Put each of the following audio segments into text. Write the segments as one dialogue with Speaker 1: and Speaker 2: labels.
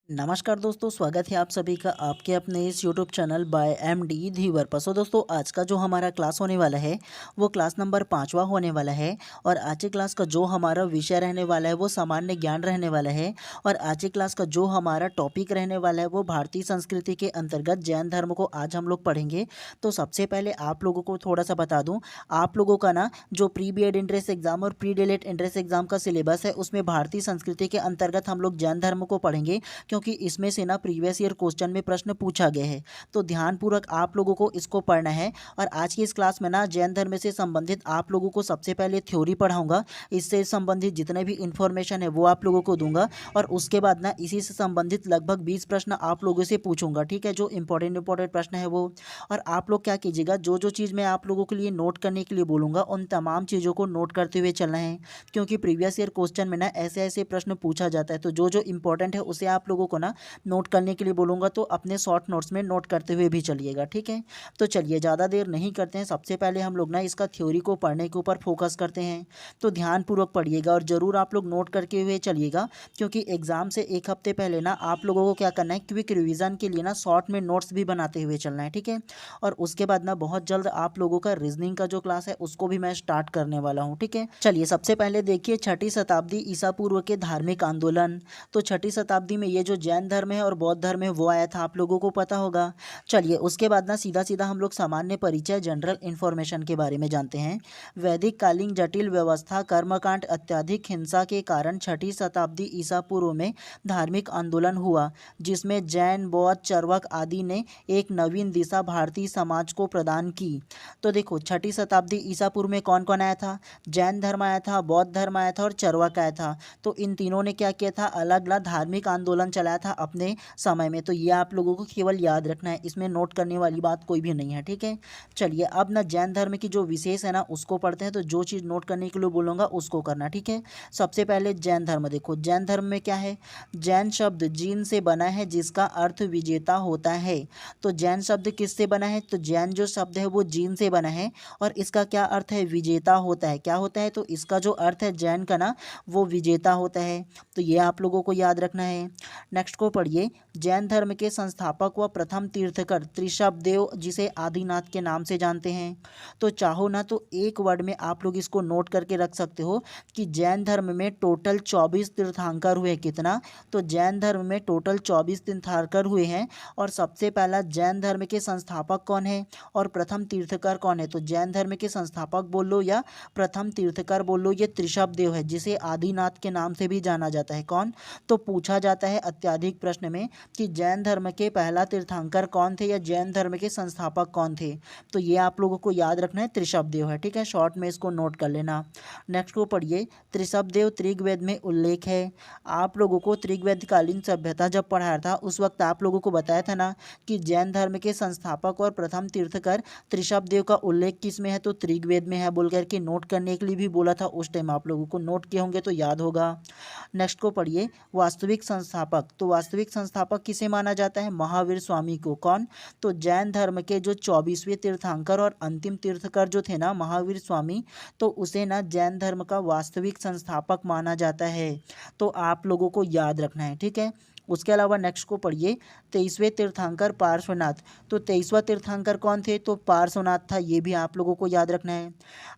Speaker 1: नमस्कार दोस्तों, स्वागत है आप सभी का आपके अपने इस यूट्यूब चैनल बाय एमडी धीवर पर। सो दोस्तों, आज का जो हमारा क्लास होने वाला है वो क्लास नंबर 5वां होने वाला है। और आज की क्लास का जो हमारा विषय रहने वाला है वो सामान्य ज्ञान रहने वाला है। और आज की क्लास का जो हमारा टॉपिक रहने वाला है वो भारतीय संस्कृति के अंतर्गत जैन धर्म को आज हम लोग पढ़ेंगे। तो सबसे पहले आप लोगों को थोड़ा सा बता दूँ, आप लोगों का ना जो pre B Ed entrance exam और pre D El Ed entrance exam का सिलेबस है उसमें भारतीय संस्कृति के अंतर्गत हम लोग जैन धर्म को पढ़ेंगे, क्योंकि इसमें से ना प्रीवियस ईयर क्वेश्चन में प्रश्न पूछा गया है। तो ध्यानपूर्वक आप लोगों को इसको पढ़ना है। और आज की इस क्लास में ना जैन धर्म से संबंधित आप लोगों को सबसे पहले थ्योरी पढ़ाऊंगा, इससे संबंधित जितने भी इंफॉर्मेशन है वो आप लोगों को दूंगा। और उसके बाद ना इसी से संबंधित लगभग 20 प्रश्न आप लोगों से पूछूंगा, ठीक है, जो इंपॉर्टेंट प्रश्न है वो। और आप लोग क्या कीजिएगा, जो जो चीज़ मैं आप लोगों के लिए नोट करने के लिए बोलूँगा उन तमाम चीज़ों को नोट करते हुए चलना है, क्योंकि प्रीवियस ईयर क्वेश्चन में ना ऐसे ऐसे प्रश्न पूछा जाता है। तो जो जो इंपॉर्टेंट है उसे आप लोगों को ना नोट करने के लिए बोलूँगा, तो अपने शॉर्ट नोट्स में नोट करते हुए भी चलिएगा, ठीक है। तो चलिए ज़्यादा देर नहीं करते हैं, सबसे पहले हम लोग ना इसका थ्योरी को पढ़ने के ऊपर फोकस करते हैं। तो ध्यानपूर्वक पढ़िएगा और ज़रूर आप लोग नोट करके हुए चलिएगा, क्योंकि एग्ज़ाम से एक हफ्ते पहले ना आप लोगों को क्या करना है, क्विक रिवीजन के लिए ना शॉर्ट में नोट्स भी बनाते हुए चलना है, ठीक है। और उसके बाद ना बहुत जल्द आप लोगों का रीजनिंग का जो क्लास है उसको भी मैं स्टार्ट करने वाला हूँ, ठीक है। चलिए सबसे पहले देखिए, 6ठी शताब्दी ईसा पूर्व के धार्मिक आंदोलन। तो 6ठी शताब्दी में ये जो जैन धर्म है और बौद्ध धर्म है वो आया था, आप लोगों को पता होगा। चलिए उसके बाद ना सीधा सीधा हम लोग सामान्य परिचय जनरल इन्फॉर्मेशन के बारे में जानते हैं। वैदिक कालीन जटिल व्यवस्था कर्मकांड अत्यधिक हिंसा के कारण 6ठी शताब्दी ईसा पूर्व में धार्मिक आंदोलन हुआ, जिसमें जैन बौद्ध चर्वक आदि ने एक नवीन दिशा भारतीय समाज को प्रदान की। तो देखो 6ठी शताब्दी ईसा पूर्व में कौन कौन आया था, जैन धर्म आया था, बौद्ध धर्म आया था और चर्वक आया था। तो इन तीनों ने क्या किया था, अलग अलग धार्मिक आंदोलन चलाया था अपने समय में। तो ये आप लोगों को केवल याद रखना है, इसमें नोट करने वाली बात कोई भी नहीं है, ठीक है। चलिए अब ना जैन धर्म की जो विशेष है ना उसको पढ़ते हैं। तो जो चीज़ नोट करने के लिए बोलूँगा उसको करना, ठीक है। सबसे पहले जैन धर्म देखो, जैन धर्म में क्या है, जैन शब्द जीन से बना है जिसका अर्थ विजेता होता है। तो जैन शब्द किससे बना है, तो जैन जो शब्द है वो जीन से बना है और इसका क्या अर्थ है, विजेता होता है। क्या होता है, तो इसका जो अर्थ है जैन का ना वो विजेता होता है। तो ये आप लोगों को याद रखना है। नेक्स्ट को पढ़िए, जैन धर्म के संस्थापक व प्रथम तीर्थकर त्रिशब्देव, जिसे आदिनाथ के नाम से जानते हैं। तो चाहो ना तो एक वर्ड में आप लोग इसको नोट करके रख सकते हो कि जैन धर्म में टोटल 24 तीर्थंकर हुए। कितना, तो जैन धर्म में टोटल 24 तीर्थंकर हुए हैं। और सबसे पहला जैन धर्म के संस्थापक कौन है और प्रथम तीर्थकर कौन है, तो जैन धर्म के संस्थापक बोल लो या प्रथम तीर्थकर बोल लो, ये त्रिशब्देव है, जिसे आदिनाथ के नाम से भी जाना जाता है। कौन, तो पूछा जाता है अत्यधिक प्रश्न में कि जैन धर्म के पहला तीर्थंकर कौन थे या जैन धर्म के संस्थापक कौन थे। तो ये आप लोगों को याद रखना है, त्रिशब्देव है, ठीक है, शॉर्ट में इसको नोट कर लेना। नेक्स्ट को पढ़िए, त्रिशब्देव ऋग्वेद में उल्लेख है। आप लोगों को ऋग्वेदकालीन सभ्यता जब पढ़ाया था उस वक्त आप लोगों को बताया था ना कि जैन धर्म के संस्थापक और प्रथम तीर्थकर त्रिशब्देव का उल्लेख किस में है, तो ऋग्वेद में है बोल करके नोट करने के लिए भी बोला था। उस टाइम आप लोगों को नोट किए होंगे तो याद होगा। नेक्स्ट को पढ़िए, वास्तविक संस्थापक। तो वास्तविक संस्थापक किसे माना जाता है, महावीर स्वामी को। कौन, तो जैन धर्म के जो 24वें तीर्थंकर और अंतिम तीर्थकर जो थे ना महावीर स्वामी, तो उसे ना जैन धर्म का वास्तविक संस्थापक माना जाता है। तो आप लोगों को याद रखना है, ठीक है। उसके अलावा नेक्स्ट को पढ़िए, 23वें तीर्थंकर पार्श्वनाथ। तो 23वां तीर्थंकर कौन थे, तो पार्श्वनाथ था, ये भी आप लोगों को याद रखना है।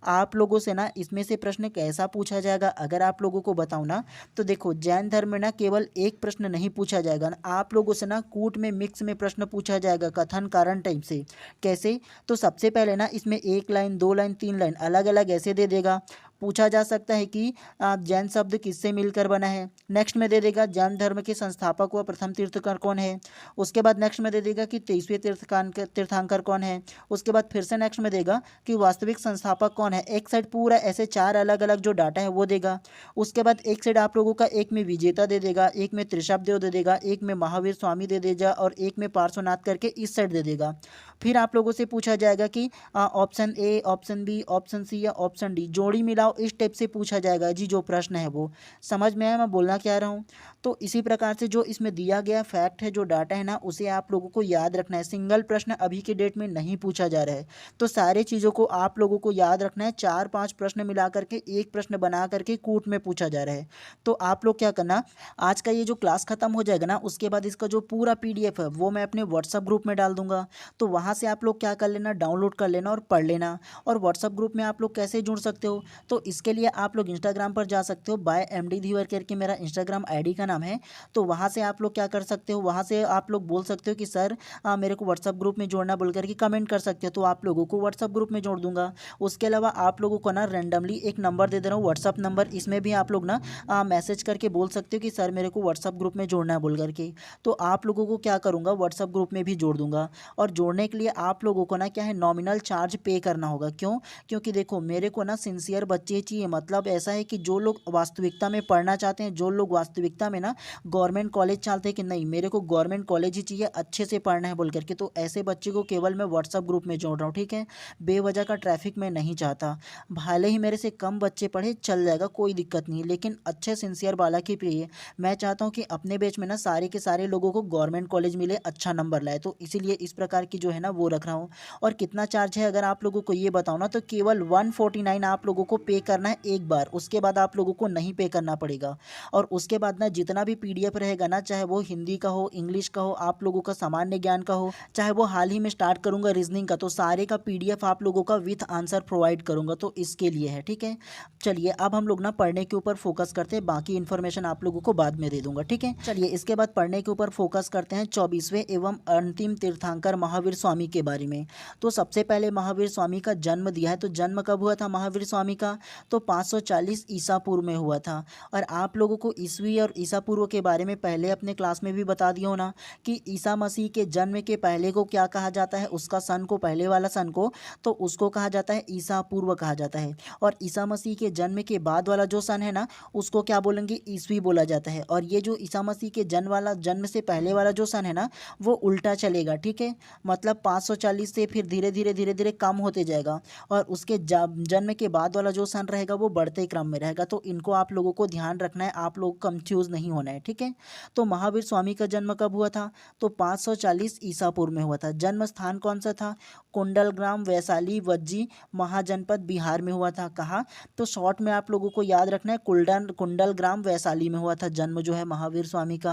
Speaker 1: आप लोगों से ना इसमें से प्रश्न कैसा पूछा जाएगा अगर आप लोगों को बताऊं ना, तो देखो जैन धर्म में ना केवल एक प्रश्न नहीं पूछा जाएगा ना, आप लोगों से ना कूट में मिक्स में प्रश्न पूछा जाएगा, कथन कारण टाइप से। कैसे, तो सबसे पहले ना इसमें 1 लाइन 2 लाइन 3 लाइन अलग अलग ऐसे दे देगा। पूछा जा सकता है कि जैन शब्द किससे मिलकर बना है। नेक्स्ट में दे देगा जैन धर्म के संस्थापक व प्रथम तीर्थंकर कौन है। उसके बाद नेक्स्ट में दे देगा कि 23वें तीर्थंकर कौन है। उसके बाद फिर से नेक्स्ट में देगा कि वास्तविक संस्थापक कौन है। एक साइड पूरा ऐसे 4 अलग अलग जो डाटा है वो देगा। उसके बाद एक साइड आप लोगों का एक में विजेता दे देगा, एक में त्रिशब्देव दे देगा, एक में महावीर स्वामी दे देगा और एक में पार्श्वनाथ करके इस साइड दे देगा। फिर आप लोगों से पूछा जाएगा कि option A, option B, option C या ऑप्शन डी, जोड़ी मिलाओ, इस टाइप से पूछा जाएगा जी जो प्रश्न है वो। समझ में आया मैं बोलना क्या रहा हूँ? तो इसी प्रकार से जो इसमें दिया गया फैक्ट है, जो डाटा है ना, उसे आप लोगों को याद रखना है। सिंगल प्रश्न अभी की डेट में नहीं पूछा जा रहा है, तो सारे चीज़ों को आप लोगों को याद रखना है। 4-5 प्रश्न मिला करके एक प्रश्न बना करके कूट में पूछा जा रहा है। तो आप लोग क्या करना, आज का ये जो क्लास खत्म हो जाएगा ना, उसके बाद इसका जो पूरा पीडीएफ है वो मैं अपने व्हाट्सअप ग्रुप में डाल दूंगा। तो वहाँ से आप लोग क्या कर लेना, डाउनलोड कर लेना और पढ़ लेना। और व्हाट्सअप ग्रुप में आप लोग कैसे जुड़ सकते हो, तो इसके लिए आप लोग इंस्टाग्राम पर जा सकते हो। बाय MD धीवर करके मेरा इंस्टाग्राम ID का नाम है। तो वहाँ से आप लोग क्या कर सकते हो, वहाँ से आप लोग बोल सकते हो कि सर मेरे को व्हाट्सअप ग्रुप में जोड़ना बोल करके कमेंट कर सकते हो, तो आप लोगों को व्हाट्सअप ग्रुप में जोड़ दूंगा। उसके अलावा आप लोगों को ना रैंडमली एक नंबर दे दे रहा हूँ, व्हाट्सअप नंबर, इसमें भी आप लोग ना मैसेज करके बोल सकते हो कि सर मेरे को व्हाट्सअप ग्रुप में जोड़ना है बोल करके। तो आप लोगों को क्या करूँगा, व्हाट्सअप ग्रुप में भी जोड़ दूंगा। और जोड़ने के लिए आप लोगों को ना क्या है, नॉमिनल चार्ज पे करना होगा। क्यों? क्योंकि देखो मेरे को ना सिंसियर बच्चे चाहिए। मतलब ऐसा है कि जो लोग वास्तविकता में पढ़ना चाहते हैं, जो लोग वास्तविकता में ना गवर्नमेंट कॉलेज चाहते हैं कि नहीं मेरे को गवर्नमेंट कॉलेज ही चाहिए, अच्छे से पढ़ना है बोल करके, तो ऐसे बच्चे को केवल मैं व्हाट्सअप ग्रुप में जोड़ रहा हूँ। ठीक है, बेवजह का ट्रैफिक मैं नहीं चाहता। भले ही मेरे से कम बच्चे पढ़े चल जाएगा, कोई दिक्कत नहीं, लेकिन अच्छे सिंसियर बालक ही प्रिय। मैं चाहता हूँ कि अपने बैच में ना सारे के सारे लोगों को गवर्नमेंट कॉलेज मिले, अच्छा नंबर लाए, तो इसीलिए इस प्रकार की जो है ना वो रख रहा हूँ। और कितना चार्ज है अगर आप लोगों को ये बताओ ना, तो केवल 149 आप लोगों को पे करना है एक बार, उसके बाद आप लोगों को नहीं पे करना पड़ेगा। और उसके बाद ना जितना भी PDF रहेगा ना, चाहे वो हिंदी का हो, इंग्लिश का हो, आप लोगों का सामान्य ज्ञान का हो, चाहे वो हाल ही में स्टार्ट करूंगा रीजनिंग का, तो सारे का PDF आप लोगों का विथ आंसर प्रोवाइड करूंगा, तो इसके लिए है। ठीक है, चलिए अब हम लोग ना पढ़ने के ऊपर फोकस करते हैं, बाकी इन्फॉर्मेशन आप लोगों को बाद में दे दूंगा। ठीक है, चलिए इसके बाद पढ़ने के ऊपर फोकस करते हैं 24वें एवं अंतिम तीर्थंकर महावीर स्वामी के बारे में। तो सबसे पहले महावीर स्वामी का जन्म दिया है, तो जन्म कब हुआ था महावीर स्वामी का, तो 540 ईसा पूर्व में हुआ था। और आप लोगों को ईसवी और ईसा पूर्व के बारे में पहले अपने क्लास में भी बता दिया हो ना, कि ईसा मसीह के जन्म के पहले को क्या कहा जाता है, उसका सन को, पहले वाला सन को, तो उसको कहा जाता है ईसा पूर्व कहा जाता है। और ईसा मसीह के जन्म के बाद वाला जो सन है ना, उसको क्या बोलेंगे, ईसवी बोला जाता है। और ये जो ईसा मसीह के जन्म से पहले वाला जो सन है ना, वो उल्टा चलेगा। ठीक है, मतलब 540 से फिर धीरे धीरे कम होते जाएगा, और उसके जन्म के बाद वाला जो सन रहेगा वो बढ़ते क्रम में रहेगा। तो इनको आप लोगों को ध्यान रखना है, आप लोग कंफ्यूज नहीं होना है। ठीक है, तो महावीर स्वामी का जन्म कब हुआ था, तो 540 ईसा पूर्व में हुआ था। जन्म स्थान कौन सा था, कुंडलग्राम, वैशाली, वज्जी महाजनपद, बिहार में हुआ था। कहाँ, तो शॉर्ट में आप लोगों को याद रखना है, कुंडलग्राम वैशाली में हुआ था जन्म जो है महावीर स्वामी का।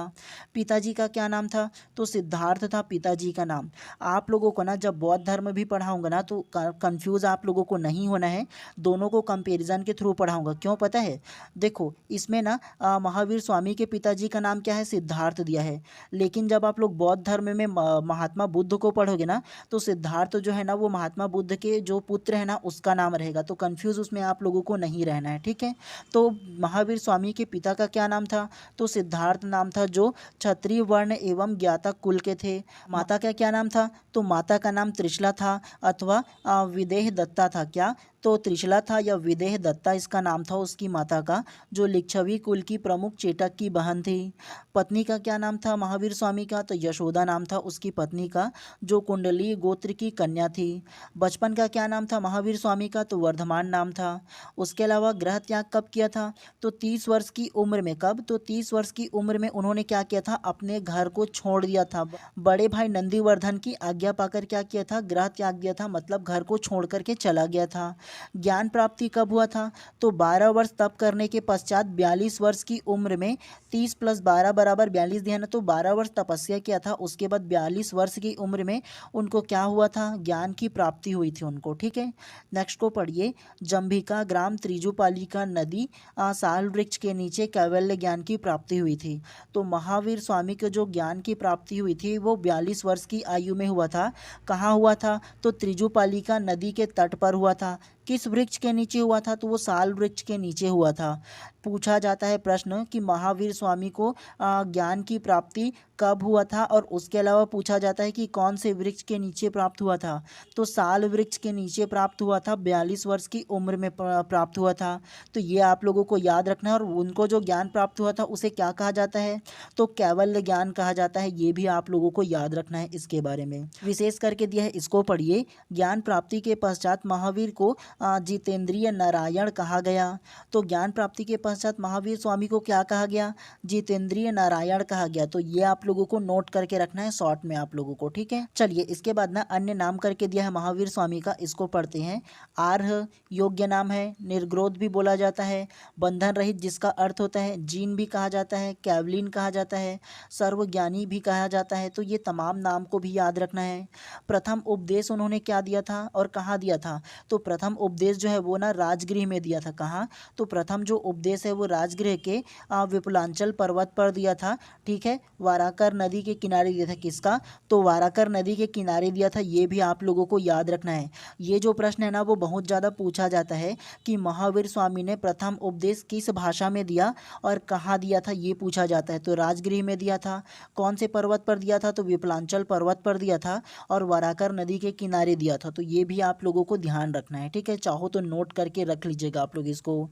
Speaker 1: पिताजी का क्या नाम था, तो सिद्धार्थ था पिताजी का नाम। आप लोगों को ना जब बौद्ध धर्म भी पढ़ाऊंगा ना, तो कंफ्यूज आप लोगों को नहीं होना है, दोनों को कंपैरिजन के थ्रू पढ़ाऊंगा। क्यों पता है, देखो इसमें ना महावीर स्वामी के पिताजी का नाम क्या है, सिद्धार्थ दिया है, लेकिन जब आप लोग बौद्ध धर्म में महात्मा बुद्ध को पढ़ोगे ना, तो सिद्धार्थ जो है ना वो महात्मा बुद्ध के जो पुत्र है ना उसका नाम रहेगा, तो कंफ्यूज उसमें आप लोगों को नहीं रहना है। ठीक है, तो महावीर स्वामी के पिता का क्या नाम था, तो सिद्धार्थ नाम था, जो क्षत्रिय वर्ण एवं ज्ञाता कुल के थे। माता का क्या नाम था, तो माता का नाम त्रिशला था, अथवा विदेह दत्ता था। क्या, तो त्रिशला था या विदेह दत्ता इसका नाम था उसकी माता का, जो लिच्छवी कुल की प्रमुख चेटक की बहन थी। पत्नी का क्या नाम था महावीर स्वामी का, तो यशोदा नाम था उसकी पत्नी का, जो कुंडली गोत्र की कन्या थी। बचपन का क्या नाम था महावीर स्वामी का, तो वर्धमान नाम था। उसके अलावा गृह त्याग कब किया था, तो 30 वर्ष की उम्र में। कब, तो 30 वर्ष की उम्र में उन्होंने क्या किया था, अपने घर को छोड़ दिया था। बड़े भाई नंदीवर्धन की आज्ञा पाकर क्या किया था, गृह त्याग दिया था, मतलब घर को छोड़ करके चला गया था। ज्ञान प्राप्ति कब हुआ था, तो 12 वर्ष तप करने के पश्चात 42 वर्ष की उम्र में, 30 + 12 = 42 दिया ना, तो 12 वर्ष तपस्या किया था, उसके बाद 42 वर्ष की उम्र में उनको क्या हुआ था, ज्ञान की प्राप्ति हुई थी उनको। ठीक है, नेक्स्ट को पढ़िए, जंभिका ग्राम त्रिजुपालिका नदी साल वृक्ष के नीचे कैवल्य ज्ञान की प्राप्ति हुई थी। तो महावीर स्वामी को जो ज्ञान की प्राप्ति हुई थी वो 42 वर्ष की आयु में हुआ था। कहाँ हुआ था, तो त्रिजुपालिका नदी के तट पर हुआ था। किस वृक्ष के नीचे हुआ था? तो वो साल वृक्ष के नीचे हुआ था। पूछा जाता है प्रश्न कि महावीर स्वामी को ज्ञान की प्राप्ति कब हुआ था, और उसके अलावा पूछा जाता है कि कौन से वृक्ष के नीचे प्राप्त हुआ था? तो साल वृक्ष के नीचे प्राप्त हुआ था, 42 वर्ष की उम्र में प्राप्त हुआ था। तो ये आप लोगों को याद रखना है। और उनको जो ज्ञान प्राप्त हुआ था उसे क्या कहा जाता है? तो कैवल्य ज्ञान कहा जाता है। ये भी आप लोगों को याद रखना है। इसके बारे में विशेष करके दिया है, इसको पढ़िए। ज्ञान प्राप्ति के पश्चात महावीर को जितेंद्रिय नारायण कहा गया। तो ज्ञान प्राप्ति के पश्चात महावीर स्वामी को क्या कहा गया? जितेंद्रिय नारायण कहा गया। तो ये आप लोगों को नोट करके रखना है शॉर्ट में आप लोगों को, ठीक है। चलिए इसके बाद ना अन्य नाम करके दिया है महावीर स्वामी का, इसको पढ़ते हैं। आर्ह योग्य नाम है, निर्ग्रोध भी बोला जाता है, बंधन रहित जिसका अर्थ होता है, जीन भी कहा जाता है, कैवलिन कहा जाता है, सर्वज्ञानी भी कहा जाता है। तो ये तमाम नाम को भी याद रखना है। प्रथम उपदेश उन्होंने क्या दिया था और कहाँ दिया था? तो प्रथम उपदेश जो है वो ना राजगृह में दिया था। कहाँ? तो प्रथम जो उपदेश है वो राजगृह के विपुलांचल पर्वत पर दिया था, ठीक है। वाराकर नदी के किनारे दिया था। किसका? तो वाराकर नदी के किनारे दिया था। ये भी आप लोगों को याद रखना है। ये जो प्रश्न है ना वो बहुत ज़्यादा पूछा जाता है कि महावीर स्वामी ने प्रथम उपदेश किस भाषा में दिया और कहाँ दिया था, ये पूछा जाता है। तो राजगृह में दिया था। कौन से पर्वत पर दिया था? तो विपुलांचल पर्वत पर दिया था और वाराकर नदी के किनारे दिया था। तो ये भी आप लोगों को ध्यान रखना है, ठीक है। चाहो तो नोट करके रख लीजिएगा आप लोग इसको।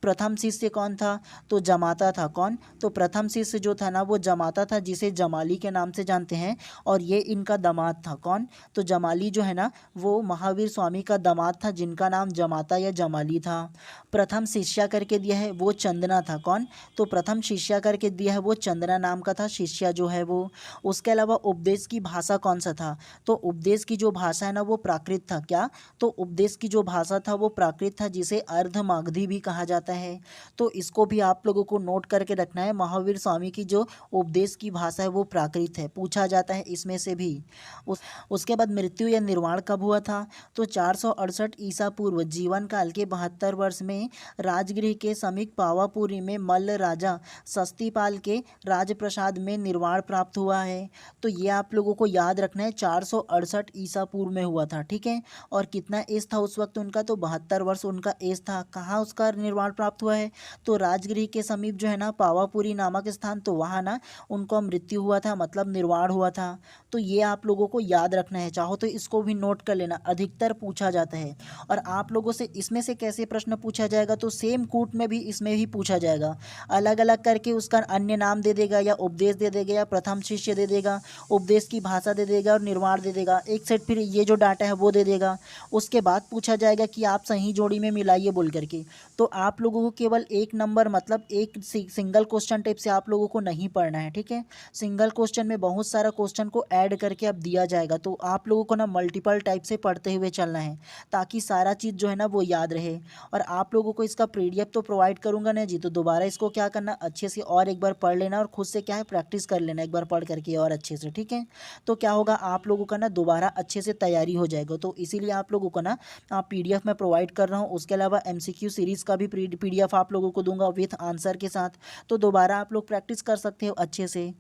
Speaker 1: प्रथम शिष्य कौन था? तो जमाता था। कौन? तो प्रथम शिष्य जो था ना वो जमाता था, जिसे जमाली के नाम से जानते हैं, और ये इनका दामाद था। कौन? तो जमाली जो है ना वो महावीर स्वामी का दामाद था, जिनका नाम जमाता या जमाली था। प्रथम शिष्या करके दिया है वो चंदना था। कौन? तो प्रथम शिष्या करके दिया है वो चंदना नाम का था, शिष्या जो है वो। उसके अलावा उपदेश की भाषा कौन सा था? तो उपदेश की जो भाषा है ना वो प्राकृत था। क्या? तो उपदेश की जो भाषा था वो प्राकृत था, जिसे अर्धमागधी भी कहा जाता है। तो इसको भी आप लोगों को नोट करके रखना है। महावीर स्वामी की जो उपदेश की भाषा है वो प्राकृत है, पूछा जाता है इसमें से भी। उसके बाद मृत्यु या निर्वाण कब हुआ था? तो 468 ईसा पूर्व जीवन काल के 72 वर्ष में राजगृह के समीप पावापुरी में मल्ल राजा सस्तीपाल के राजप्रसाद में निर्वाण प्राप्त हुआ है। तो ये आप लोगों को याद रखना है, 468 ईसा पूर्व में हुआ था, ठीक है। और कितना एज था उस वक्त उनका? तो 72 वर्ष उनका एज था। कहाँ उसका निर्वाण प्राप्त हुआ है? तो राजगृह के समीप जो है ना पावापुरी नामक स्थान, तो वहाँ ना उनको मृत्यु हुआ था, मतलब निर्वाण हुआ था। तो ये आप लोगों को याद रखना है। चाहो तो इसको भी नोट कर लेना, अधिकतर पूछा जाता है। और आप लोगों से इसमें से कैसे प्रश्न पूछा जाएगा? तो सेम कूट में भी इसमें भी पूछा जाएगा, अलग अलग करके उसका अन्य नाम दे देगा, या उपदेश दे देगा, या प्रथम शिष्य दे देगा, उपदेश की भाषा दे देगा और निर्वाण दे देगा। एक सेट फिर ये जो डाटा है वो दे देगा। उसके बाद पूछा जाएगा कि आप सही जोड़ी में मिलाइए बोल करके। तो आप लोगों को केवल एक नंबर, मतलब एक सिंगल क्वेश्चन टाइप से आप लोगों को नहीं पढ़ना है, ठीक है। सिंगल क्वेश्चन में बहुत सारा क्वेश्चन को ऐड करके अब दिया जाएगा, तो आप लोगों को ना मल्टीपल टाइप से पढ़ते हुए चलना है, ताकि सारा चीज़ जो है ना वो याद रहे। और आप लोगों को इसका पीडीएफ तो प्रोवाइड करूंगा ना जी, तो दोबारा इसको क्या करना, अच्छे से और एक बार पढ़ लेना और खुद से क्या है प्रैक्टिस कर लेना एक बार पढ़ करके और अच्छे से, ठीक है। तो क्या होगा, आप लोगों का ना दोबारा अच्छे से तैयारी हो जाएगा। तो इसीलिए आप लोगों को ना पीडीएफ में प्रोवाइड कर रहा हूँ। उसके अलावा एमसीक्यू सीरीज़ का भी पीडीएफ आप लोगों को दूंगा विथ आंसर के साथ, तो दोबारा आप लोग प्रैक्टिस कर सकते हो अच्छे से।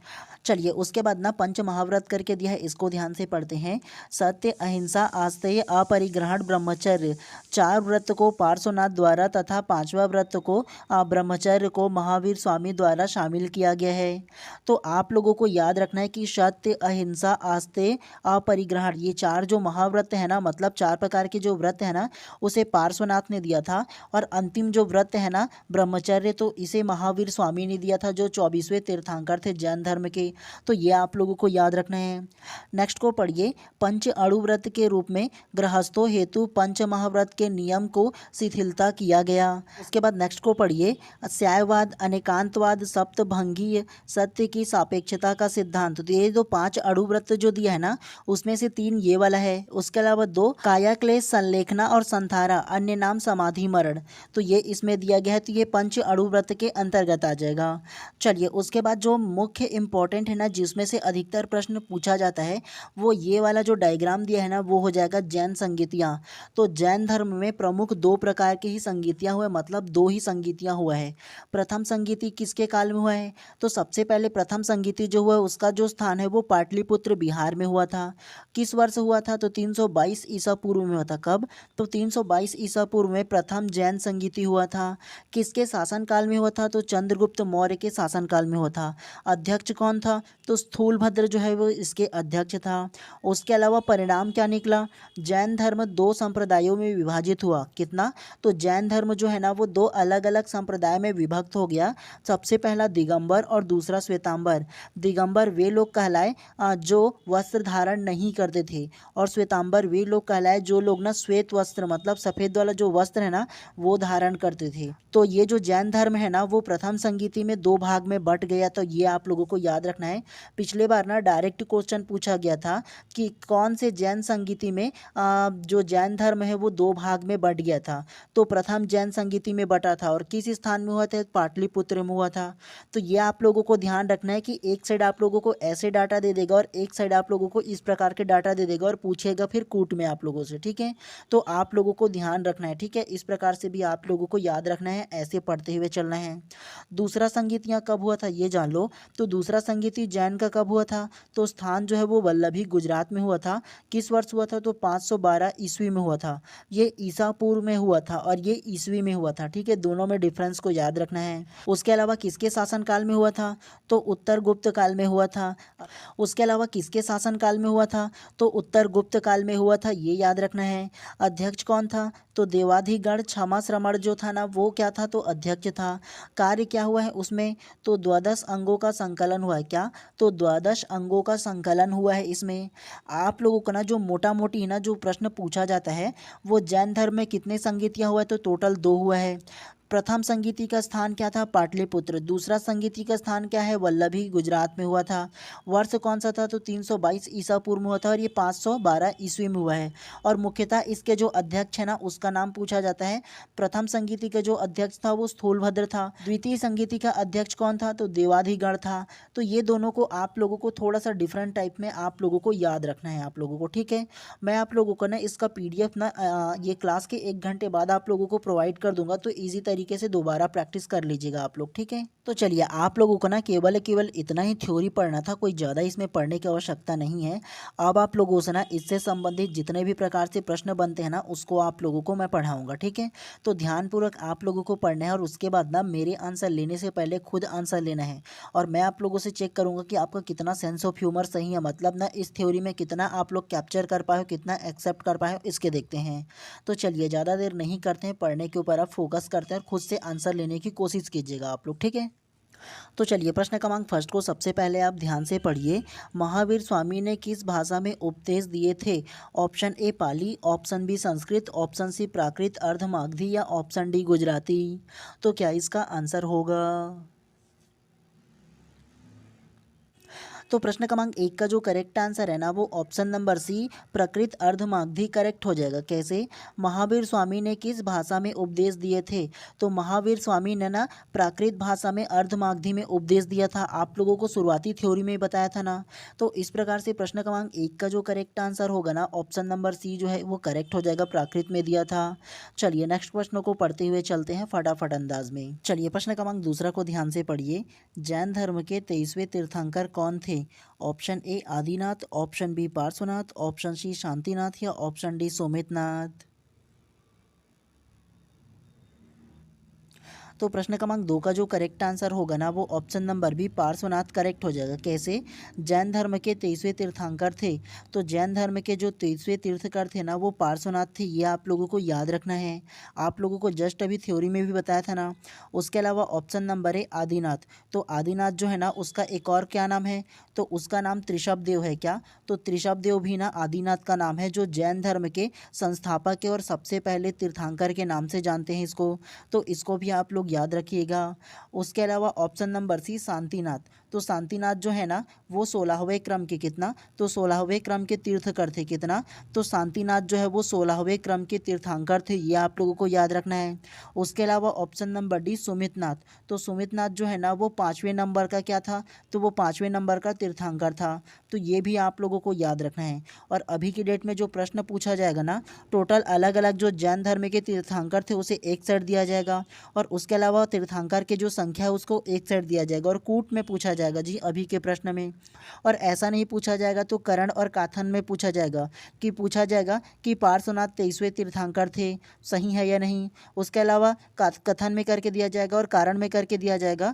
Speaker 1: चलिए उसके बाद ना पंच महाव्रत करके दिया है, इसको ध्यान से पढ़ते हैं। सत्य, अहिंसा, आस्तेय, अपरिग्रहण, ब्रह्मचर्य, 4 व्रत को पार्श्वनाथ द्वारा तथा 5वां व्रत को ब्रह्मचर्य को महावीर स्वामी द्वारा शामिल किया गया है। तो आप लोगों को याद रखना है कि सत्य, अहिंसा, आस्तेय, अपरिग्रहण, ये 4 जो महाव्रत है ना, मतलब 4 प्रकार के जो व्रत है ना, उसे पार्श्वनाथ ने दिया था। और अंतिम जो व्रत है ना ब्रह्मचर्य, तो इसे महावीर स्वामी ने दिया था, जो 24वें तीर्थंकर थे जैन धर्म के। तो ये आप लोगों को याद रखना है। नेक्स्ट को पढ़िए। पंच अणु व्रत के रूप में गृहस्थों हेतु पंच महाव्रत के नियम को शिथिलता किया गया। उसके बाद नेक्स्ट को पढ़िए। स्यायवाद, अनेकांतवाद, सप्तभंगीय, सत्य की सापेक्षता का सिद्धांत। तो ये जो 5 अणु व्रत जो दिया है ना, उसमें से 3 ये वाला है। उसके अलावा 2 कायाक्लेश, संलेखना और संथारा, अन्य नाम समाधि मरण, तो ये इसमें दिया गया है। तो ये पंच अणु व्रत के अंतर्गत आ जाएगा। चलिए उसके बाद जो मुख्य इंपॉर्टेंट है ना, जिसमें से अधिकतर प्रश्न पूछा जाता है, वो ये वाला जो डायग्राम दिया है ना, वो हो जाएगा जैन संगीतियाँ। तो जैन धर्म में प्रमुख 2 प्रकार की ही संगीतियाँ हुए, मतलब 2 ही संगीतियाँ हुआ है। प्रथम संगीति किसके काल में हुआ है? तो सबसे पहले प्रथम संगीति जो हुआ उसका जो स्थान है वो पाटलिपुत्र बिहार में हुआ था। किस वर्ष हुआ था? तो 322 ईसा पूर्व में हुआ था। कब? तो 322 ईसा पूर्व में प्रथम जैन संगीति हुआ था। किसके शासनकाल में हुआ था? तो चंद्रगुप्त मौर्य के शासनकाल में हुआ था। अध्यक्ष कौन था? तो स्थूलभद्र जो है वो इसके अध्यक्ष था। उसके अलावा परिणाम क्या निकला? जैन धर्म दो संप्रदायों में विभाजित हुआ। कितना? तो जैन धर्म जो है ना वो दो अलग अलग संप्रदाय में विभक्त हो गया। सबसे पहला दिगंबर और दूसरा श्वेतांबर। दिगंबर वे लोग कहलाए जो वस्त्र धारण नहीं करते थे, और श्वेतांबर वे लोग कहलाए जो लोग ना श्वेत वस्त्र मतलब सफ़ेद वाला जो वस्त्र है ना वो धारण करते थे। तो ये जो जैन धर्म है ना वो प्रथम संगीति में दो भाग में बट गया। तो ये आप लोगों को याद रखना है। पिछले बार ना डायरेक्ट क्वेश्चन पूछा गया था कि कौन से जैन संगीति में जो जैन धर्म है वो दो भाग में बट गया था। तो प्रथम जैन संगीति में बटा था, और किस स्थान में हुआ था? पाटलिपुत्र में हुआ था। तो ये आप लोगों को ध्यान रखना है कि एक साइड आप लोगों को ऐसे डाटा दे देगा और एक साइड आप लोगों को इस प्रकार के डाटा दे देगा और पूछेगा फिर कूट में आप लोगों से। ठीक है, तो आप लोगों को ध्यान रखना है। ठीक है, इस प्रकार से भी आप लोगों को याद रखना है, ऐसे पढ़ते हुए चलना है। दूसरा संगीत यहाँ कब हुआ था ये जान लो। तो दूसरा संगीत जैन का कब हुआ था? तो स्थान जो है वो वल्लभी गुजरात में हुआ था। किस वर्ष हुआ था? तो 512 ईस्वी में हुआ था। ये ईसा पूर्व में हुआ था और ये ईस्वी में हुआ था। ठीक है, दोनों में डिफरेंस को याद रखना है। उसके अलावा किसके शासनकाल में हुआ था? तो उत्तर गुप्त काल में हुआ था। उसके अलावा किसके शासनकाल में हुआ था? तो उत्तर गुप्त काल में हुआ था, ये याद रखना है। अध्यक्ष कौन था? तो देवाधिगण क्षमा श्रमण जो था ना वो क्या था? तो अध्यक्ष था। कार्य क्या हुआ है उसमें? तो द्वादश अंगों का संकलन हुआ है। क्या? तो द्वादश अंगों का संकलन हुआ है इसमें। आप लोगों को ना जो मोटा मोटी ना जो प्रश्न पूछा जाता है वो जैन धर्म में कितने संगीतियाँ हुआ है? तो टोटल 2 हुआ है। प्रथम संगीति का स्थान क्या था? पाटलिपुत्र। दूसरा संगीति का स्थान क्या है? वल्लभी गुजरात में हुआ था। वर्ष कौन सा था? तो 322 ईसा पूर्व में हुआ था और ये 512 ईस्वी में हुआ है। और मुख्यतः इसके जो अध्यक्ष है ना उसका नाम पूछा जाता है। प्रथम संगीति का जो अध्यक्ष था वो स्थूलभद्र था। द्वितीय संगीति का अध्यक्ष कौन था? तो देवाधिगण था। तो ये दोनों को आप लोगों को थोड़ा सा डिफरेंट टाइप में आप लोगों को याद रखना है आप लोगों को। ठीक है, मैं आप लोगों को ना इसका PDF ना ये क्लास के 1 घंटे बाद आप लोगों को प्रोवाइड कर दूंगा, तो ईजी तरीके से दोबारा प्रैक्टिस कर लीजिएगा आप लोग। ठीक है, तो चलिए आप लोगों को ना केवल इतना ही थ्योरी पढ़ना था, कोई ज़्यादा इसमें पढ़ने की आवश्यकता नहीं है। अब आप लोगों से ना इससे संबंधित जितने भी प्रकार से प्रश्न बनते हैं ना उसको आप लोगों को मैं पढ़ाऊँगा। ठीक है, तो ध्यानपूर्वक आप लोगों को पढ़ना है और उसके बाद ना मेरे आंसर लेने से पहले खुद आंसर लेना है, और मैं आप लोगों से चेक करूँगा कि आपका कितना सेंस ऑफ ह्यूमर सही है, मतलब ना इस थ्योरी में कितना आप लोग कैप्चर कर पाए हो, कितना एक्सेप्ट कर पाए हो, इसके देखते हैं। तो चलिए ज़्यादा देर नहीं करते हैं, पढ़ने के ऊपर आप फोकस करते हैं और खुद से आंसर लेने की कोशिश कीजिएगा आप लोग। ठीक है, तो चलिए प्रश्न क्रमांक फर्स्ट को सबसे पहले आप ध्यान से पढ़िए। महावीर स्वामी ने किस भाषा में उपदेश दिए थे? Option A Pali, option B Sanskrit, option C Prakrit Ardhamagadhi या ऑप्शन डी गुजराती। तो क्या इसका आंसर होगा? तो प्रश्न क्रमांक 1 का जो करेक्ट आंसर है ना वो ऑप्शन नंबर सी प्रकृत अर्धमागधी करेक्ट हो जाएगा। कैसे? महावीर स्वामी ने किस भाषा में उपदेश दिए थे? तो महावीर स्वामी ने ना प्राकृत भाषा में अर्धमागधी में उपदेश दिया था। आप लोगों को शुरुआती थ्योरी में ही बताया था ना। तो इस प्रकार से प्रश्न क्रमांक 1 का जो करेक्ट आंसर होगा ना ऑप्शन नंबर सी जो है वो करेक्ट हो जाएगा, प्राकृत में दिया था। चलिए नेक्स्ट प्रश्न को पढ़ते हुए चलते हैं फटाफट अंदाज में। चलिए प्रश्न क्रमांक दूसरा को ध्यान से पढ़िए। जैन धर्म के 23वें तीर्थंकर कौन थे? Option A Adinath, option B Parshvanath, option C Shantinath या ऑप्शन डी सोमितनाथ। तो प्रश्न क्रमांक 2 का जो करेक्ट आंसर होगा ना वो option number B Parshvanath correct हो जाएगा। कैसे? जैन धर्म के 23वें तीर्थंकर थे। तो जैन धर्म के जो 23वें तीर्थंकर थे ना वो पार्श्वनाथ थे, ये आप लोगों को याद रखना है। आप लोगों को जस्ट अभी थ्योरी में भी बताया था ना। उसके अलावा ऑप्शन नंबर है आदिनाथ। तो आदिनाथ जो है ना उसका एक और क्या नाम है? तो उसका नाम त्रिशब्देव है। क्या? तो त्रिशब्देव भी ना आदिनाथ का नाम है, जो जैन धर्म के संस्थापक है और सबसे पहले तीर्थंकर के नाम से जानते हैं इसको। तो इसको भी आप लोग याद रखिएगा। उसके अलावा ऑप्शन नंबर सी शांतिनाथ। तो शांतिनाथ जो है ना वो 16वें क्रम के कितना? तो 16वें क्रम के तीर्थंकर थे। कितना? तो शांतिनाथ जो है वो 16वें क्रम के तीर्थंकर थे, ये आप लोगों को याद रखना है। उसके अलावा ऑप्शन नंबर डी सुमितनाथ। तो सुमितनाथ जो है ना वो 5वें नंबर का क्या था? तो वो 5वें नंबर का तीर्थंकर था। तो ये भी आप लोगों को याद रखना है। और अभी की डेट में जो प्रश्न पूछा जाएगा ना टोटल अलग अलग जो जैन धर्म के तीर्थंकर थे उसे एक साइड दिया जाएगा, और उसके अलावा तीर्थंकर के जो संख्या है उसको एक साइड दिया जाएगा, और कूट में पूछा जाएगा जी अभी के प्रश्न में। और ऐसा नहीं पूछा जाएगा तो करण और काथन में पूछा जाएगा कि पार्श्वनाथ 23वें तीर्थंकर थे, सही है या नहीं। उसके अलावा कथन में करके दिया जाएगा और कारण में करके दिया जाएगा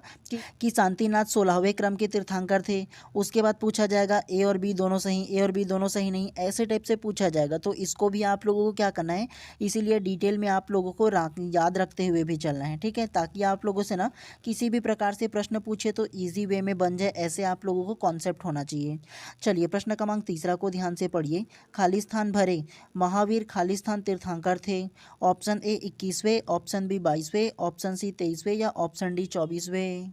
Speaker 1: कि शांतिनाथ 16वें क्रम के तीर्थंकर थे। उसके बाद पूछा जाएगा ए और बी दोनों सही, ए और बी दोनों सही नहीं, ऐसे टाइप से पूछा जाएगा। तो इसको भी आप लोगों को क्या करना है, इसीलिए डिटेल में आप लोगों को याद रखते हुए भी चलना है, ठीक है, ताकि आप लोगों से ना किसी भी प्रकार से प्रश्न पूछे तो ईजी वे में बन जाए, ऐसे आप लोगों को कॉन्सेप्ट होना चाहिए। चलिए प्रश्न क्रमांक 3 को ध्यान से पढ़िए। खाली स्थान भरे, महावीर खाली स्थान तीर्थंकर थे। ऑप्शन ए 21वें, ऑप्शन बी 22वें, ऑप्शन सी 23वें या ऑप्शन डी 24वें।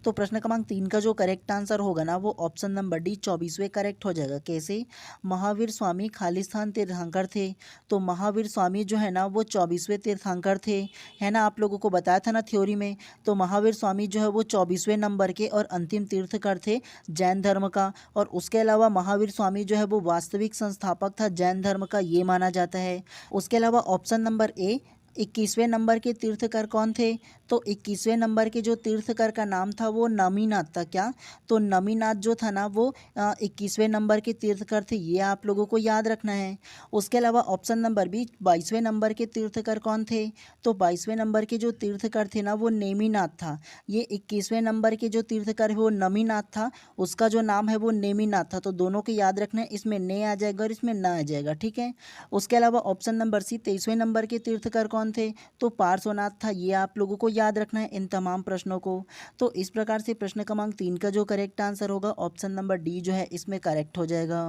Speaker 1: तो प्रश्न क्रमांक 3 का जो करेक्ट आंसर होगा ना वो ऑप्शन नंबर डी 24वें करेक्ट हो जाएगा। कैसे, महावीर स्वामी खाली स्थान तीर्थंकर थे। तो महावीर स्वामी जो है ना वो 24वें तीर्थंकर थे, है ना, आप लोगों को बताया था ना थ्योरी में। तो महावीर स्वामी जो है वो 24वें नंबर के और अंतिम तीर्थंकर थे जैन धर्म का। और उसके अलावा महावीर स्वामी जो है वो वास्तविक संस्थापक था जैन धर्म का, ये माना जाता है। उसके अलावा ऑप्शन नंबर ए 21वें नंबर के तीर्थकर कौन थे। तो 21वें नंबर के जो तीर्थकर का नाम था वो नमीनाथ था। क्या, तो नमीनाथ जो था ना वो 21वें नंबर के तीर्थकर थे, ये आप लोगों को याद रखना है। उसके अलावा ऑप्शन नंबर बी 22वें नंबर के तीर्थकर कौन थे। तो 22वें नंबर के जो तीर्थकर थे ना वो नेमीनाथ था। ये 21वें नंबर के जो तीर्थकर है वो नमीनाथ था, उसका जो नाम है वो नेमीनाथ था। तो दोनों को याद रखना है, इसमें ने आ जाएगा और इसमें ना आ जाएगा, ठीक है। उसके अलावा ऑप्शन नंबर सी 23वें नंबर के तीर्थकर कौन थे। तो पार्श्वनाथ था, ये आप लोगों को याद रखना है इन तमाम प्रश्नों को। तो इस प्रकार से प्रश्न क्रमांक 3 का जो करेक्ट आंसर होगा ऑप्शन नंबर डी जो है इसमें करेक्ट हो जाएगा।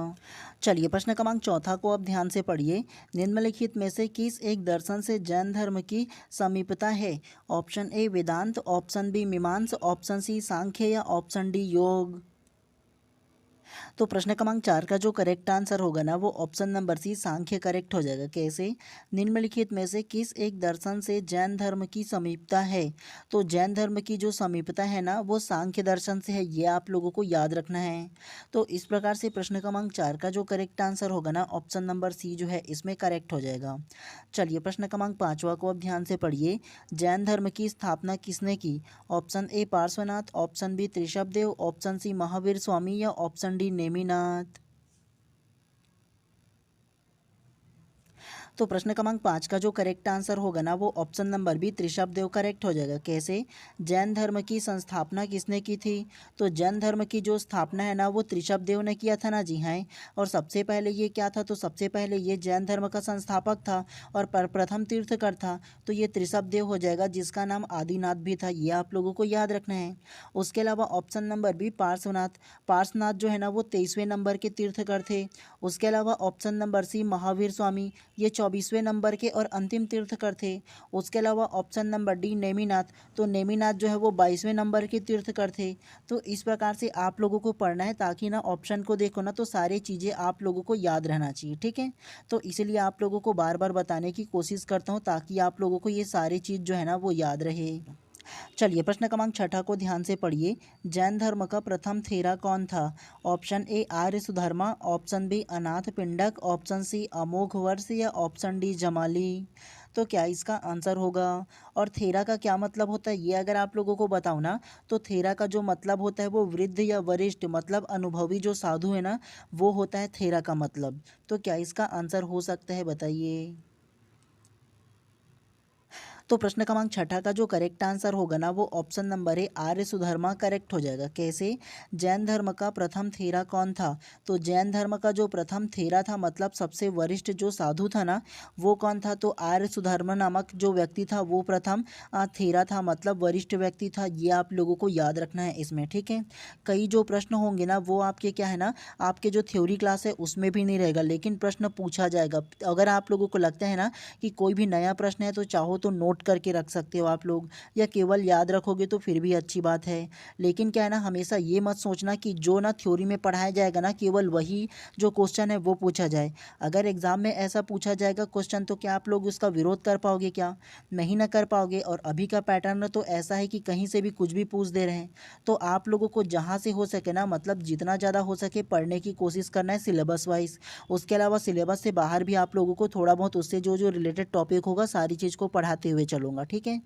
Speaker 1: चलिए प्रश्न क्रमांक 4 को अब ध्यान से पढ़िए। निम्नलिखित में से किस एक दर्शन से जैन धर्म की समीपता है। Option A Vedanta, option B Mimamsa, option C Sankhya या ऑप्शन डी योग। तो प्रश्न क्रमांक 4 का जो करेक्ट आंसर होगा ना वो ऑप्शन नंबर सी सांख्य करेक्ट हो जाएगा। कैसे, निम्नलिखित में से किस एक दर्शन से जैन धर्म की समीपता है। तो जैन धर्म की जो समीपता है ना वो सांख्य दर्शन से है, ये आप लोगों को याद रखना है। तो इस प्रकार से प्रश्न क्रमांक 4 का जो करेक्ट आंसर होगा ना ऑप्शन नंबर सी जो है इसमें करेक्ट हो जाएगा। चलिए प्रश्न क्रमांक 5 को अब ध्यान से पढ़िए। जैन धर्म की स्थापना किसने की। Option A Parshvanath, option B Rishabhdev, option C Mahavir Swami या ऑप्शन डी नेमिनाथ। तो प्रश्न क्रमांक 5 का जो करेक्ट आंसर होगा ना वो option number B Rishabhdev correct हो जाएगा। कैसे, जैन धर्म की संस्थापना किसने की थी। तो जैन धर्म की जो स्थापना है ना वो ऋषभदेव ने किया था ना, जी हाँ। और सबसे पहले ये क्या था, तो सबसे पहले ये जैन धर्म का संस्थापक था और प्रथम तीर्थकर था, तो ये ऋषभदेव हो जाएगा, जिसका नाम आदिनाथ भी था, ये आप लोगों को याद रखना है। उसके अलावा ऑप्शन नंबर बी पार्श्वनाथ जो है ना वो 23वें नंबर के तीर्थकर थे। उसके अलावा ऑप्शन नंबर सी महावीर स्वामी, ये 24वें नंबर के और अंतिम तीर्थकर थे। उसके अलावा ऑप्शन नंबर डी नेमिनाथ, तो नेमिनाथ जो है वो 22वें नंबर के तीर्थकर थे। तो इस प्रकार से आप लोगों को पढ़ना है, ताकि ना ऑप्शन को देखो ना तो सारी चीज़ें आप लोगों को याद रहना चाहिए, ठीक है। तो इसलिए आप लोगों को बार बार बताने की कोशिश करता हूँ, ताकि आप लोगों को ये सारी चीज़ जो है ना वो याद रहे। चलिए प्रश्न क्रमांक 6 को ध्यान से पढ़िए। जैन धर्म का प्रथम थेरा कौन था। Option A Arya Sudharma, option B Anathapindika, option C अमोघ वर्ष या ऑप्शन डी जमाली। तो क्या इसका आंसर होगा। और थेरा का क्या मतलब होता है ये अगर आप लोगों को बताऊँ ना, तो थेरा का जो मतलब होता है वो वृद्ध या वरिष्ठ, मतलब अनुभवी जो साधु है ना, वो होता है थेरा का मतलब। तो क्या इसका आंसर हो सकता है, बताइए। तो प्रश्न क्रमांक 6 का जो करेक्ट आंसर होगा ना वो ऑप्शन नंबर है आर्य सुधर्मा करेक्ट हो जाएगा। कैसे, जैन धर्म का प्रथम थेरा कौन था। तो जैन धर्म का जो प्रथम थेरा था, मतलब सबसे वरिष्ठ जो साधु था ना, वो कौन था। तो आर्य सुधर्मा नामक जो व्यक्ति था वो प्रथम थेरा था, मतलब वरिष्ठ व्यक्ति था, ये आप लोगों को याद रखना है इसमें, ठीक है। कई जो प्रश्न होंगे ना वो आपके क्या है ना, आपके जो थ्योरी क्लास है उसमें भी नहीं रहेगा, लेकिन प्रश्न पूछा जाएगा। अगर आप लोगों को लगता है ना कि कोई भी नया प्रश्न है तो चाहो तो नोट करके रख सकते हो आप लोग, या केवल याद रखोगे तो फिर भी अच्छी बात है। लेकिन क्या है ना, हमेशा ये मत सोचना कि जो ना थ्योरी में पढ़ाया जाएगा ना केवल वही जो क्वेश्चन है वो पूछा जाए। अगर एग्जाम में ऐसा पूछा जाएगा क्वेश्चन तो क्या आप लोग उसका विरोध कर पाओगे, क्या नहीं ना कर पाओगे। और अभी का पैटर्न तो ऐसा है कि कहीं से भी कुछ भी पूछ दे रहे हैं। तो आप लोगों को जहाँ से हो सके ना, मतलब जितना ज़्यादा हो सके पढ़ने की कोशिश करना है सिलेबस वाइज। उसके अलावा सिलेबस से बाहर भी आप लोगों को थोड़ा बहुत उससे जो जो रिलेटेड टॉपिक होगा सारी चीज़ को पढ़ाते हुए हुए चलूँगा, ठीक है।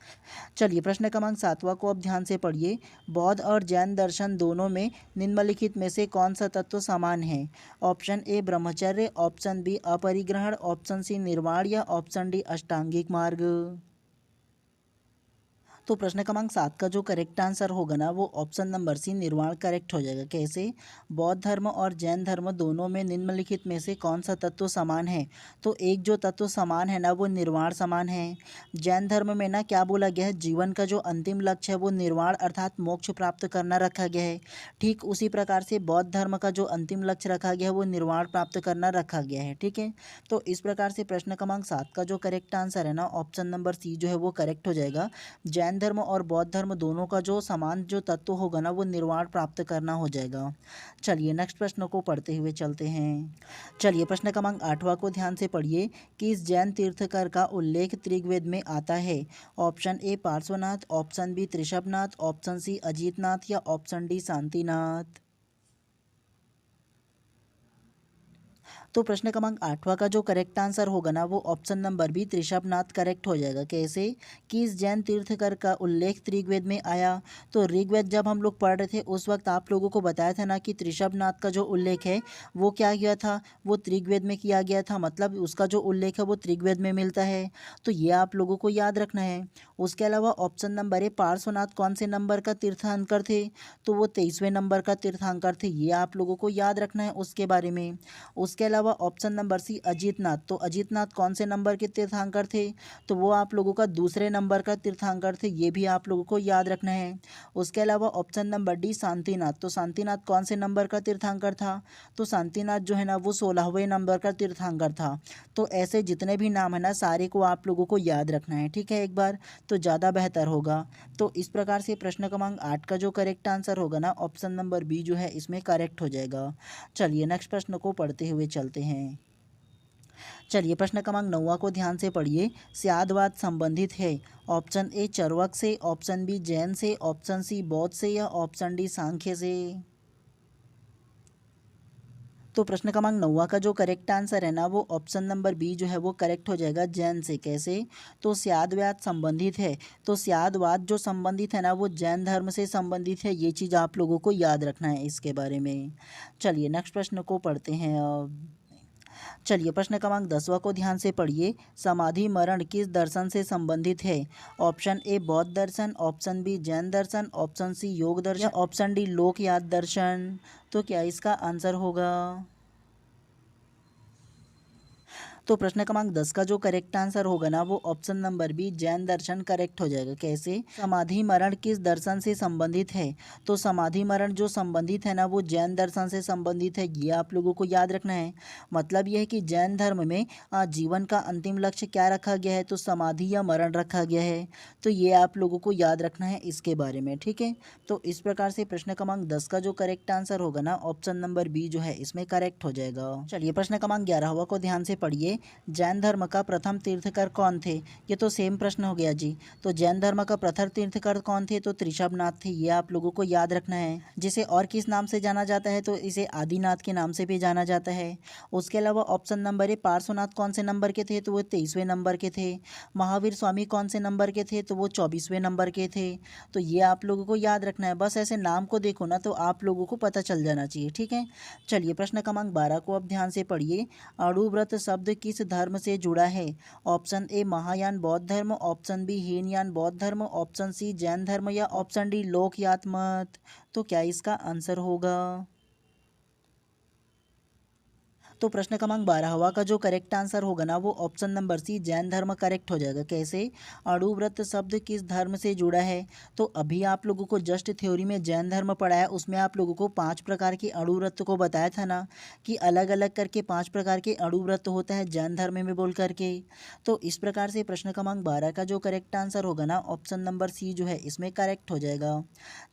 Speaker 1: चलिए प्रश्न क्रमांक 7वां को अब ध्यान से पढ़िए। बौद्ध और जैन दर्शन दोनों में निम्नलिखित में से कौन सा तत्व समान है? ऑप्शन ए ब्रह्मचर्य, ऑप्शन बी अपरिग्रहण, ऑप्शन सी निर्वाण या ऑप्शन डी अष्टांगिक मार्ग। तो प्रश्न क्रमांक 7 का जो करेक्ट आंसर होगा ना वो ऑप्शन नंबर सी निर्वाण करेक्ट हो जाएगा। कैसे? बौद्ध धर्म और जैन धर्म दोनों में निम्नलिखित में से कौन सा तत्व समान है? तो एक जो तत्व समान है ना वो निर्वाण समान है। जैन धर्म में ना क्या बोला गया है, जीवन का जो अंतिम लक्ष्य है वो निर्वाण अर्थात मोक्ष प्राप्त करना रखा गया है। ठीक उसी प्रकार से बौद्ध धर्म का जो अंतिम लक्ष्य रखा गया है वो निर्वाण प्राप्त करना रखा गया है, ठीक है। तो इस प्रकार से प्रश्न क्रमांक 7 का जो करेक्ट आंसर है ना ऑप्शन नंबर सी जो है वो करेक्ट हो जाएगा। जैन धर्म और बौद्ध धर्म दोनों का जो समान जो तत्व होगा ना वो निर्वाण प्राप्त करना हो जाएगा। चलिए नेक्स्ट प्रश्न को पढ़ते हुए चलते हैं। चलिए प्रश्न क्रमांक 8वां को ध्यान से पढ़िए कि इस जैन तीर्थकर का उल्लेख त्रिवेद में आता है। Option A Parshvanath, option B Trishabhnath, option C Ajitnath या ऑप्शन डी शांतिनाथ। तो प्रश्न क्रमांक 8वां का जो करेक्ट आंसर होगा ना वो ऑप्शन नंबर बी त्रिशभनाथ करेक्ट हो जाएगा। कैसे? कि इस जैन तीर्थकर का उल्लेख ऋग्वेद में आया। तो ऋग्वेद जब हम लोग पढ़ रहे थे उस वक्त आप लोगों को बताया था ना कि त्रिशभनाथ का जो उल्लेख है वो क्या किया था, वो ऋग्वेद में किया गया था, मतलब उसका जो उल्लेख है वो ऋग्वेद में मिलता है। तो ये आप लोगों को याद रखना है। उसके अलावा ऑप्शन नंबर ए पार्श्वनाथ कौन से नंबर का तीर्थंकर थे? तो वो 23वें नंबर का तीर्थंकर थे, ये आप लोगों को याद रखना है उसके बारे में। उसके अलावा ऑप्शन नंबर सी अजीतनाथ, तो अजीतनाथ कौन से नंबर के तीर्थंकर थे? तो वो आप लोगों का दूसरे नंबर का तीर्थंकर थे, ये भी आप लोगों को याद रखना है। उसके अलावा ऑप्शन नंबर डी शांतिनाथ, तो शांतिनाथ कौन से नंबर का तीर्थंकर था? तो शांतिनाथ जो है ना वो 16वें नंबर का तीर्थंकर था। तो ऐसे जितने भी नाम है ना सारे को आप लोगों को याद रखना है, ठीक है, एक बार तो ज़्यादा बेहतर होगा। तो इस प्रकार से प्रश्न क्रमांक 8 का जो करेक्ट आंसर होगा ना ऑप्शन नंबर बी जो है इसमें करेक्ट हो जाएगा। चलिए नेक्स्ट प्रश्न को पढ़ते हुए चलते हैं। चलिए प्रश्न क्रमांक 9वां को ध्यान से पढ़िए। स्यादवाद संबंधित है ऑप्शन ए चरवक से, ऑप्शन बी जैन से, ऑप्शन सी बौद्ध से या ऑप्शन डी सांख्य से। तो प्रश्न क्रमांक 9वां का जो करेक्ट आंसर है ना वो ऑप्शन नंबर बी जो है वो करेक्ट हो जाएगा, जैन से। कैसे? तो स्यादवाद संबंधित है, तो स्यादवाद जो संबंधित है ना वो जैन धर्म से संबंधित है, ये चीज़ आप लोगों को याद रखना है इसके बारे में। चलिए नेक्स्ट प्रश्न को पढ़ते हैं अब। चलिए प्रश्न क्रमांक 10वां को ध्यान से पढ़िए। समाधि मरण किस दर्शन से संबंधित है? ऑप्शन ए बौद्ध दर्शन, ऑप्शन बी जैन दर्शन, ऑप्शन सी योग दर्शन या ऑप्शन डी लोकयात दर्शन। तो क्या इसका आंसर होगा? तो प्रश्न क्रमांक 10 का जो करेक्ट आंसर होगा ना वो ऑप्शन नंबर बी जैन दर्शन करेक्ट हो जाएगा। कैसे? समाधि मरण किस दर्शन से संबंधित है? तो समाधि मरण जो संबंधित है ना वो जैन दर्शन से संबंधित है, ये आप लोगों को याद रखना है। मतलब ये है कि जैन धर्म में जीवन का अंतिम लक्ष्य क्या रखा गया है, तो समाधि या मरण रखा गया है। तो ये आप लोगों को याद रखना है इसके बारे में, ठीक है। तो इस प्रकार से प्रश्न क्रमांक 10 का जो करेक्ट आंसर होगा ना ऑप्शन नंबर बी जो है इसमें करेक्ट हो जाएगा। चलिए प्रश्न क्रमांक 11वां को ध्यान से पढ़िए। जैन धर्म का प्रथम तीर्थकर कौन थे? ये तो सेम प्रश्न हो गया जी। तो जैन धर्म का प्रथम तीर्थकर कौन थे? तो त्रिशभनाथ थे, ये आप लोगों को याद रखना है। जिसे और किस नाम से जाना जाता है? तो इसे आदिनाथ के नाम से भी जाना जाता है। उसके अलावा ऑप्शन नंबर ए पार्श्वनाथ कौन से नंबर के थे? तो वो 23वें नंबर के थे। महावीर स्वामी कौन से नंबर के थे? तो वो 24वें नंबर के थे। तो ये आप लोगों को याद रखना है, बस ऐसे नाम को देखो ना तो आप लोगों को पता चल जाना चाहिए, ठीक है। चलिए प्रश्न क्रमांक 12 को अब ध्यान से पढ़िए। अणुव्रत शब्द किस धर्म से जुड़ा है? ऑप्शन ए महायान बौद्ध धर्म, ऑप्शन बी हीनयान बौद्ध धर्म, ऑप्शन सी जैन धर्म या ऑप्शन डी लोकयात मत। तो क्या इसका आंसर होगा? तो प्रश्न क्रमांक 12वां का जो करेक्ट आंसर होगा ना वो ऑप्शन नंबर सी जैन धर्म करेक्ट हो जाएगा। कैसे? अणुव्रत शब्द किस धर्म से जुड़ा है? तो अभी आप लोगों को जस्ट थ्योरी में जैन धर्म पढ़ाया, उसमें आप लोगों को 5 प्रकार के अणुव्रत को बताया था ना कि अलग अलग करके 5 प्रकार के अणुव्रत होता है जैन धर्म में बोल करके। तो इस प्रकार से प्रश्न क्रमांक 12 का जो करेक्ट आंसर होगा ना ऑप्शन नंबर सी जो है इसमें करेक्ट हो जाएगा।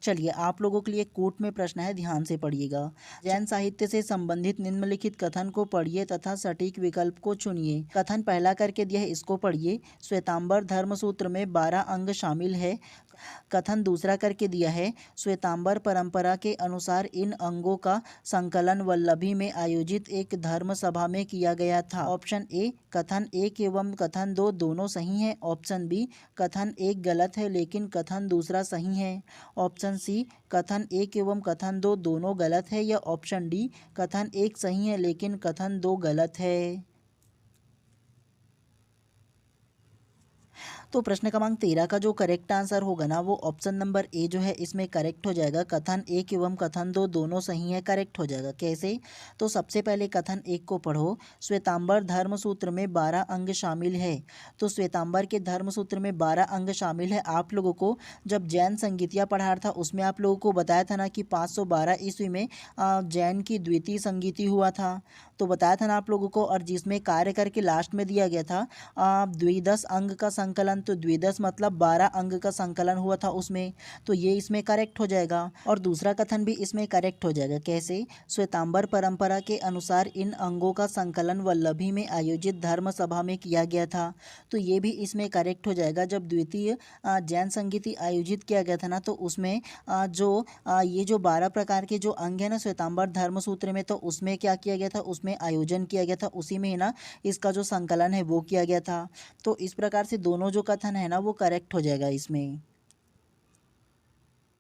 Speaker 1: चलिए आप लोगों के लिए कूट में प्रश्न है, ध्यान से पढ़िएगा। जैन साहित्य से संबंधित निम्नलिखित कथन को पढ़िए तथा सटीक विकल्प को चुनिए। कथन पहला करके दिया है, इसको पढ़िए। श्वेतांबर धर्मसूत्र में 12 अंग शामिल है। कथन दूसरा करके दिया है, श्वेतांबर परंपरा के अनुसार इन अंगों का संकलन वल्लभी में आयोजित एक धर्म सभा में किया गया था। ऑप्शन ए, कथन एक एवं कथन दो दोनों सही हैं। ऑप्शन बी, कथन एक गलत है लेकिन कथन दूसरा सही है। ऑप्शन सी, कथन एक एवं कथन दो दोनों गलत है। या ऑप्शन डी, कथन एक सही है लेकिन कथन दो गलत है। तो प्रश्न क्रमांक 13 का जो करेक्ट आंसर होगा ना वो ऑप्शन नंबर ए जो है इसमें करेक्ट हो जाएगा। कथन एक एवं कथन दो दोनों सही है, करेक्ट हो जाएगा। कैसे? तो सबसे पहले कथन एक को पढ़ो। श्वेतांबर धर्मसूत्र में 12 अंग शामिल है। तो श्वेतांबर के धर्मसूत्र में 12 अंग शामिल है। आप लोगों को जब जैन संगीतिया पढ़ा था उसमें आप लोगों को बताया था ना कि 512 ईस्वी में जैन की द्वितीय संगीति हुआ था। तो बताया था ना आप लोगों को, और जिसमें कार्य करके लास्ट में दिया गया था द्विदश अंग का संकलन। तो द्विदश मतलब 12 अंग का संकलन हुआ था उसमें। तो ये इसमें करेक्ट हो जाएगा। और दूसरा कथन भी इसमें करेक्ट हो जाएगा। कैसे? श्वेतांबर परंपरा के अनुसार इन अंगों का संकलन वल्लभी में आयोजित धर्म सभा में किया गया था। तो ये भी इसमें करेक्ट हो जाएगा। जब द्वितीय जैन संगीति आयोजित किया गया था ना तो उसमें ये जो 12 प्रकार के जो अंग है ना श्वेतांबर धर्मसूत्र में, तो उसमें क्या किया गया था, उसमें आयोजन किया गया था, उसी में ना इसका जो संकलन है वो किया गया था। तो इस प्रकार से दोनों जो कथन है ना वो करेक्ट हो जाएगा इसमें।